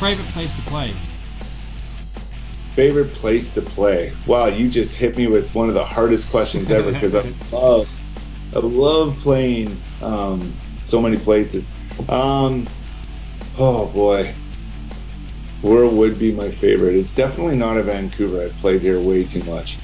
favorite place to play? Favorite place to play? Wow, you just hit me with one of the hardest questions ever because I love playing so many places. Oh boy, where would be my favorite? It's definitely not a Vancouver. I've played here way too much.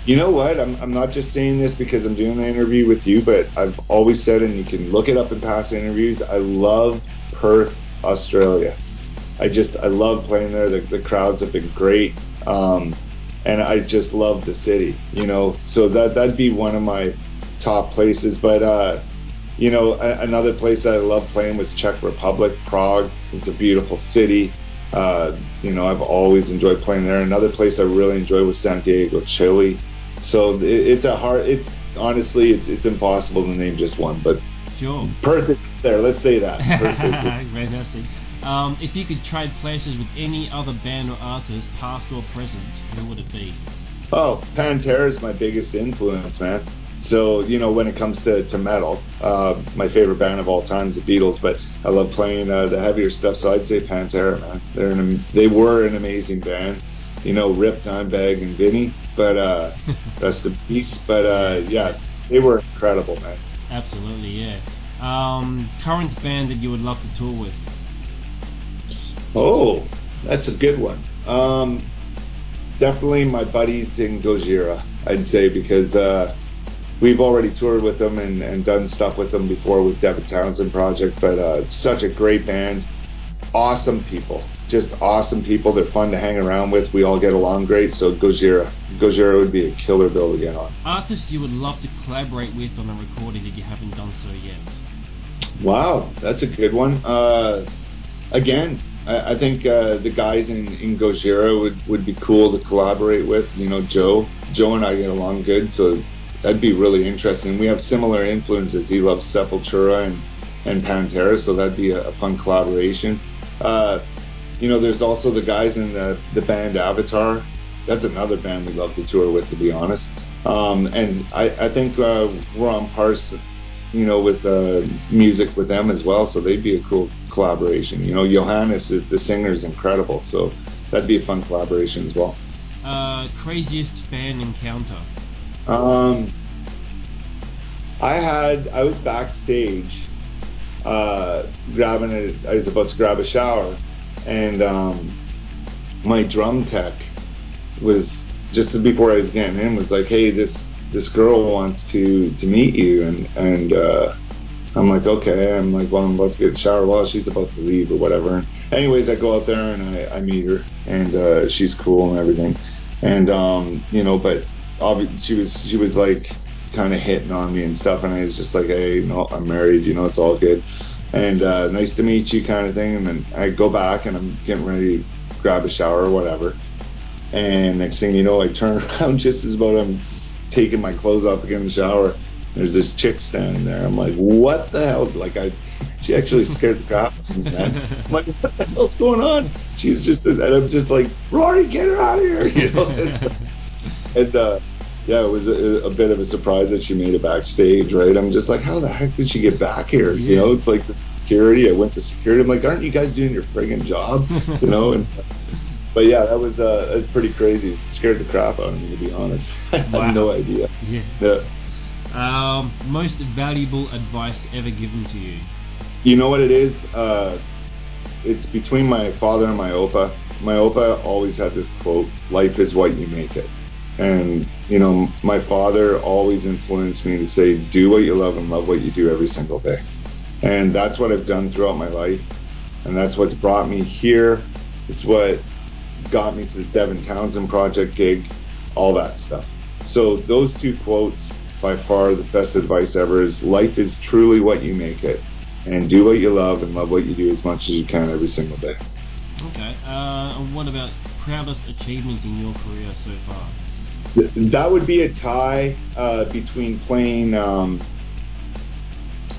You know what? I'm not just saying this because I'm doing an interview with you, but I've always said, and you can look it up in past interviews, I love Perth, Australia. I love playing there. The crowds have been great. And I just love the city, so that'd be one of my top places. But, another place that I love playing was Czech Republic, Prague. It's a beautiful city. I've always enjoyed playing there. Another place I really enjoyed was Santiago, Chile. So it's honestly, it's impossible to name just one, but sure. Perth is there. Let's say that. Fantastic. If you could trade places with any other band or artist, past or present, who would it be? Oh, Pantera is my biggest influence, man. So, when it comes to metal, my favorite band of all time is the Beatles, but I love playing the heavier stuff, so I'd say Pantera, man. They were an amazing band. Rip, Dimebag, and Vinny, but rest in peace. But yeah, they were incredible, man. Absolutely, yeah. Current band that you would love to tour with? Oh, that's a good one. Definitely my buddies in Gojira, I'd say, because we've already toured with them and done stuff with them before with Devin Townsend Project, but it's such a great band. Awesome people, just awesome people. They're fun to hang around with. We all get along great, so Gojira would be a killer bill to get on. Artists you would love to collaborate with on a recording that you haven't done so yet? Wow, that's a good one. Again, I think the guys in Gojira would be cool to collaborate with. Joe and I get along good, so that'd be really interesting. We have similar influences. He loves Sepultura and Pantera, so that'd be a fun collaboration. There's also the guys in the band Avatar. That's another band we love to tour with, to be honest. And I think we're on pars, with music with them as well, so they'd be a cool collaboration. Johannes, the singer, is incredible, so that'd be a fun collaboration as well. Craziest band encounter? I was backstage I was about to grab a shower, and my drum tech was, just before I was getting in, was like, hey, this girl wants to meet you, and I'm like, okay. I'm like, well, I'm about to get a shower while she's about to leave or whatever. And anyways, I go out there and I meet her, and she's cool and everything, and but obviously she was like kind of hitting on me and stuff, and I was just like, hey, no, I'm married, it's all good, and nice to meet you kind of thing. And then I go back and I'm getting ready to grab a shower or whatever, and next thing you know, I turn around just as about I'm taking my clothes off to get in the shower, there's this chick standing there. I'm like, what the hell? Like, she actually scared the crap out of me, man. I'm like, what the hell's going on? She's just, and I'm just like, Rory, get her out of here, and yeah, it was a bit of a surprise that she made it backstage, right? I'm just like, how the heck did she get back here? Yeah. It's like the security. I went to security. I'm like, aren't you guys doing your friggin' job? But yeah, that was pretty crazy. It scared the crap out of me, to be honest. I had no idea. Yeah. Most valuable advice ever given to you? You know what it is? It's between my father and my Opa. My Opa always had this quote, life is what you make it. And, my father always influenced me to say, do what you love and love what you do every single day. And that's what I've done throughout my life. And that's what's brought me here. It's what got me to the Devin Townsend Project gig, all that stuff. So those two quotes, by far the best advice ever, is life is truly what you make it. And do what you love and love what you do as much as you can every single day. Okay. What about proudest achievement in your career so far? That would be a tie between playing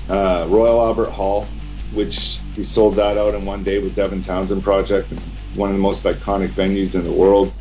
Royal Albert Hall, which we sold that out in one day with Devin Townsend Project, and one of the most iconic venues in the world.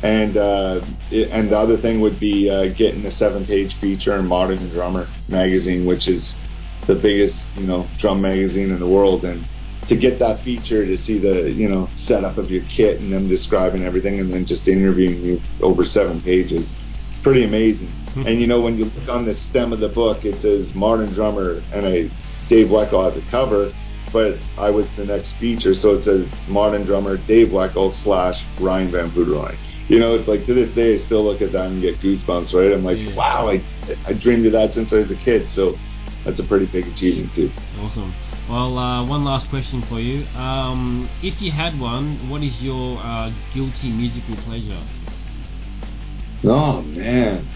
And the other thing would be getting a 7-page feature in Modern Drummer magazine, which is the biggest drum magazine in the world. And to get that feature, to see the, you know, setup of your kit and them describing everything and then just interviewing you over 7 pages. It's pretty amazing. And you know, when you look on the stem of the book, it says Modern Drummer and Dave Weckl at the cover, but I was the next feature, so it says Modern Drummer Dave Weckl / Ryan Van Vooderlei. You know, it's like, to this day I still look at that and get goosebumps, right? I'm like, Yeah. wow, I dreamed of that since I was a kid, so that's a pretty big achievement too. Awesome. Well, one last question for you. If you had one, what is your guilty musical pleasure? Oh man.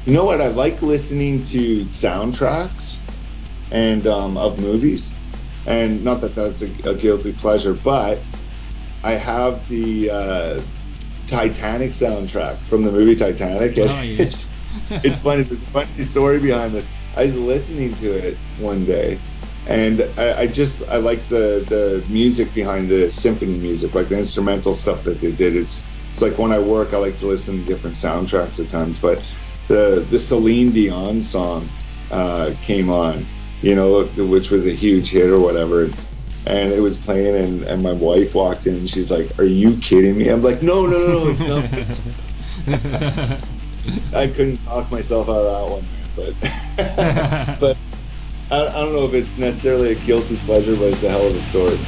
You know what? I like listening to soundtracks and of movies, and not that that's a guilty pleasure, but I have the Titanic soundtrack from the movie Titanic. Oh, yeah. It's funny. There's a funny story behind this. I was listening to it one day, and I like the music behind the symphony music, like the instrumental stuff that they did. It's like when I work, I like to listen to different soundtracks at times. But the Celine Dion song came on, you know, which was a huge hit or whatever. And it was playing, and my wife walked in, and she's like, "Are you kidding me?" I'm like, no, it's not. I couldn't talk myself out of that one, but but I don't know if it's necessarily a guilty pleasure, but it's a hell of a story.